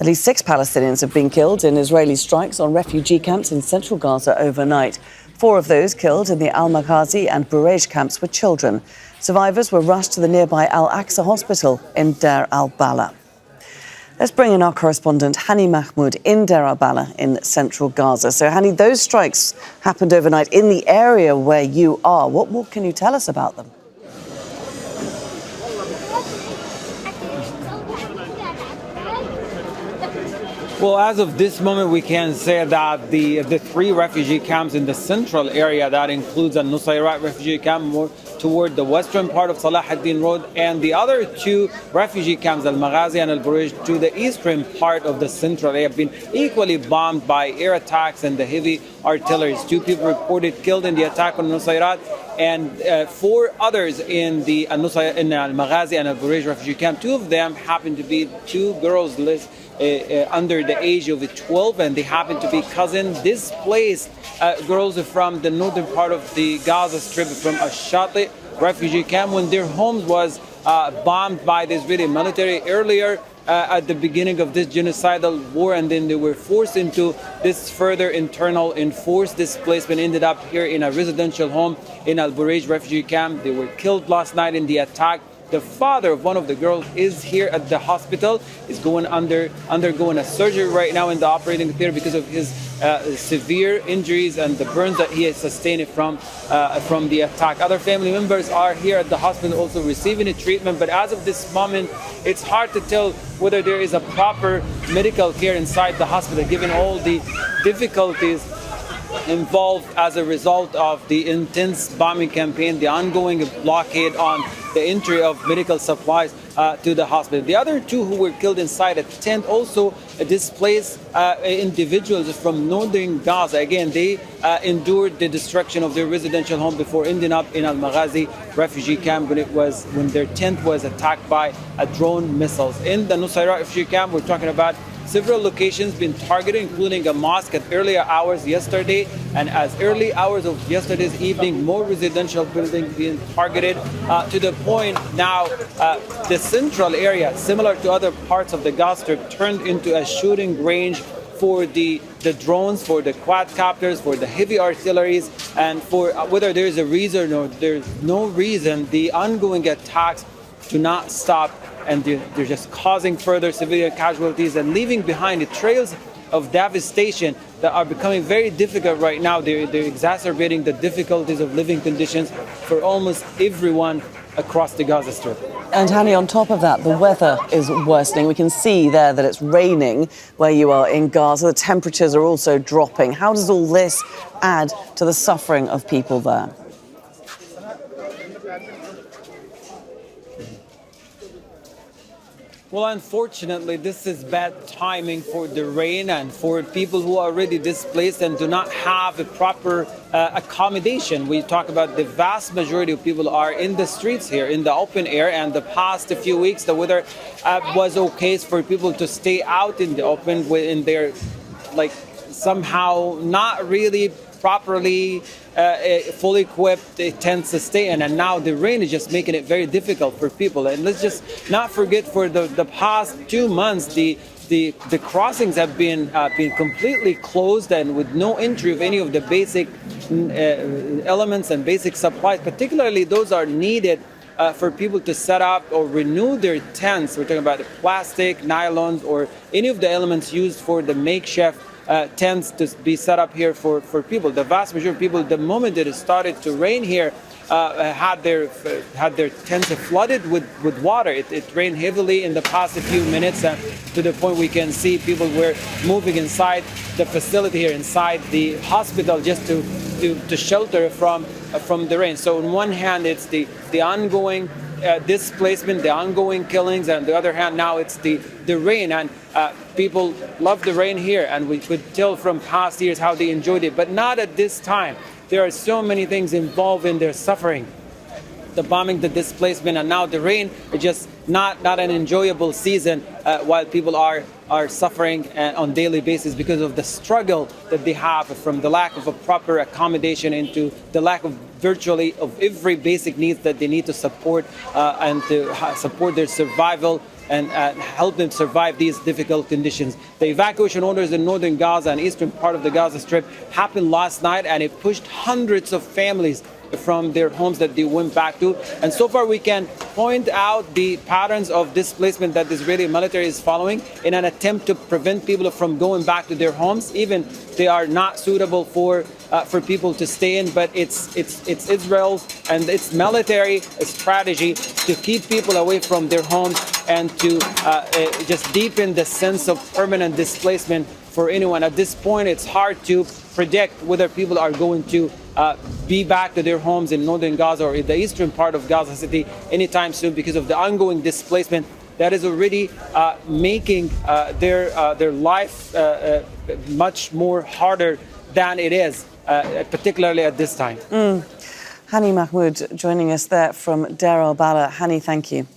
At least 6 Palestinians have been killed in Israeli strikes on refugee camps in central Gaza overnight. 4 of those killed in the Maghazi and Bureij camps were children. Survivors were rushed to the nearby Al-Aqsa Hospital in Deir el-Balah. Let's bring in our correspondent Hani Mahmoud in Deir el-Balah in central Gaza. So Hani, those strikes happened overnight in the area where you are. What more can you tell us about them? Well, as of this moment, we can say that the 3 refugee camps in the central area, that includes a Nuseirat refugee camp more toward the western part of Salah ad-Din Road, and the other 2 refugee camps, al-Maghazi and al-Bureij, to the eastern part of the central area, have been equally bombed by air attacks and the heavy artillery. 2 people reported killed in the attack on Nuseirat, and 4 others in the al-Maghazi and al-Bureij refugee camp. 2 of them happen to be 2 girls under the age of 12, and they happen to be cousin displaced girls from the northern part of the Gaza Strip, from a Shati refugee camp, when their homes was bombed by the Israeli military earlier at the beginning of this genocidal war, and then they were forced into this further internal enforced displacement. Ended up here in a residential home in al-Bureij refugee camp. They were killed last night in the attack. The father of one of the girls is here at the hospital, is undergoing a surgery right now in the operating theater because of his severe injuries and the burns that he has sustained from the attack. Other family members are here at the hospital also receiving a treatment, but as of this moment, it's hard to tell whether there is a proper medical care inside the hospital, given all the difficulties involved as a result of the intense bombing campaign, the ongoing blockade on the entry of medical supplies to the hospital. The other 2 who were killed inside a tent, also displaced individuals from northern Gaza. Again, they endured the destruction of their residential home before ending up in al-Maghazi refugee camp when their tent was attacked by drone missiles. In the Nuseirat refugee camp, we're talking about several locations been targeted, including a mosque at earlier hours yesterday, and as early hours of yesterday's evening, more residential buildings being targeted, to the point now the central area, similar to other parts of the Gaza Strip, turned into a shooting range for the drones, for the quadcopters, for the heavy artilleries, and for whether there's a reason or there's no reason, the ongoing attacks do not stop, and they're just causing further civilian casualties and leaving behind the trails of devastation that are becoming very difficult right now. They're exacerbating the difficulties of living conditions for almost everyone across the Gaza Strip. And Hani, on top of that, the weather is worsening. We can see there that it's raining where you are in Gaza. The temperatures are also dropping. How does all this add to the suffering of people there? Well, unfortunately, this is bad timing for the rain and for people who are already displaced and do not have a proper accommodation. We talk about the vast majority of people are in the streets here, in the open air, and the past few weeks, the weather was okay for people to stay out in the open in their, somehow not really properly fully equipped tents to stay in, and now the rain is just making it very difficult for people. And let's just not forget, for the past 2 months, the crossings have been completely closed, and with no entry of any of the basic elements and basic supplies, particularly those are needed for people to set up or renew their tents. We're talking about the plastic, nylons, or any of the elements used for the makeshift tents to be set up here for people. The vast majority of people, the moment that it started to rain here, had their tents flooded with water. It rained heavily in the past few minutes, to the point we can see people were moving inside the facility here, inside the hospital, just to shelter from the rain. So on one hand, it's the ongoing displacement, the ongoing killings, and on the other hand, now it's the rain. And people love the rain here, and we could tell from past years how they enjoyed it, but not at this time. There are so many things involved in their suffering. The bombing, the displacement, and now the rain. It's just not an enjoyable season while people are suffering on daily basis because of the struggle that they have from the lack of a proper accommodation, into the lack of virtually of every basic needs that they need to support and to support their survival and help them survive these difficult conditions. The evacuation orders in northern Gaza and eastern part of the Gaza Strip happened last night, and it pushed hundreds of families from their homes that they went back to. And so far we can point out the patterns of displacement that the Israeli military is following in an attempt to prevent people from going back to their homes. Even they are not suitable for people to stay in, but it's Israel's and its military strategy to keep people away from their homes and to just deepen the sense of permanent displacement for anyone. At this point, it's hard to predict whether people are going to be back to their homes in northern Gaza or in the eastern part of Gaza City anytime soon because of the ongoing displacement that is already making their life much more harder than it is, particularly at this time. Hani Mahmoud joining us there from Deir al-Balah. Hani, thank you.